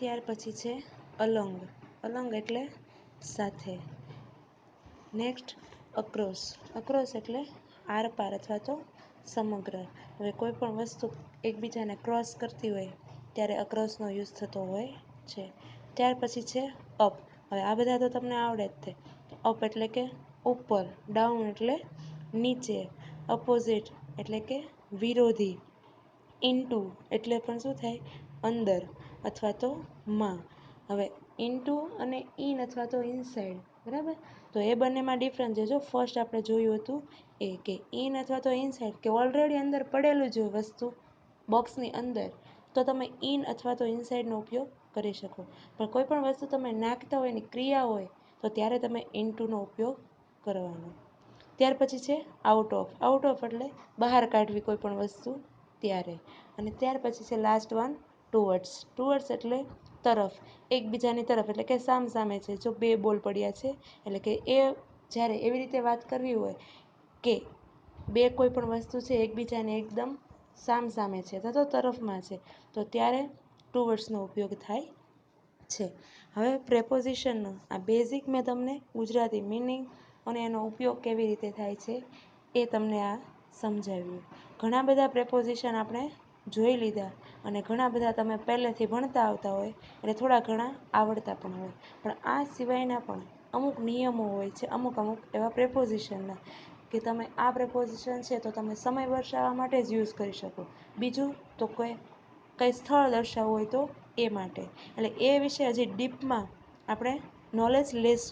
ત્યાર પછી છે અલંગ. અલંગ એટલે સાથે. Next across. અક્રોસ એટલે આરપાર અથવા તો સમગ્ર. હવે કોઈ પણ વસ્તુ એકબીજાને ક્રોસ કરતી હોય ત્યારે અક્રોસનો યુઝ થતો હોય છે. ત્યાર પછી છે અપ. હવે આ બધા તો તમને આવડે જ છે. અપ એટલે કે ઉપર, ડાઉન એટલે નીચે, અપોઝિટ એટલે કે વિરોધી, ઇન્ટુ એટલે પણ શું થાય અંદર અથવા તો માં. હવે ઇન્ટુ અને ઇન અથવા તો ઇનસાઇડ, બરાબર. તો એ બંનેમાં ડિફરન્સ છે. જો ફર્સ્ટ આપણે જોયું હતું એ કે ઇન અથવા તો ઇનસાઇડ કે ઓલરેડી અંદર પડેલું જ હોય વસ્તુ બોક્સની અંદર, તો તમે ઇન અથવા તો ઇનસાઇડનો ઉપયોગ કરી શકો. પણ કોઈ પણ વસ્તુ તમે નાખતા હોય એની ક્રિયા હોય તો ત્યારે તમે ઇન્ટુનો ઉપયોગ કરવાનો. ત્યાર પછી છે આઉટ ઓફ. આઉટ ઓફ એટલે બહાર કાઢવી કોઈ પણ વસ્તુ ત્યારે. અને ત્યાર પછી છે લાસ્ટ વન ટુવર્ડ્સ. ટુવર્ડ્સ એટલે તરફ, એકબીજાની તરફ એટલે કે સામ સામે છે. જો બે બોલ પડ્યા છે એટલે કે એ જ્યારે એવી રીતે વાત કરવી હોય કે બે કોઈ પણ વસ્તુ છે એકબીજાને એકદમ સામ સામે છે અથવા તો તરફમાં છે તો ત્યારે ટુવર્ડ્સનો ઉપયોગ થાય છે. હવે પ્રેપોઝિશનનો આ બેઝિક મેં તમને ગુજરાતી મિનિંગ અને એનો ઉપયોગ કેવી રીતે થાય છે એ તમને આ સમજાવ્યું. ઘણા બધા પ્રેપોઝિશન આપણે જોઈ લીધા અને ઘણા બધા તમે પહેલેથી ભણતા આવતા હોય એટલે થોડા ઘણા આવડતા પણ હોય. પણ આ સિવાયના પણ અમુક નિયમો હોય છે, અમુક એવા પ્રેપોઝિશનના કે તમે આ પ્રેપોઝિશન છે તો તમે સમય દર્શાવવા માટે જ યુઝ કરી શકો. બીજું તો કંઈ સ્થળ દર્શાવવું હોય તો એ માટે. એટલે એ વિશે હજી ડીપમાં આપણે નોલેજ લેશું.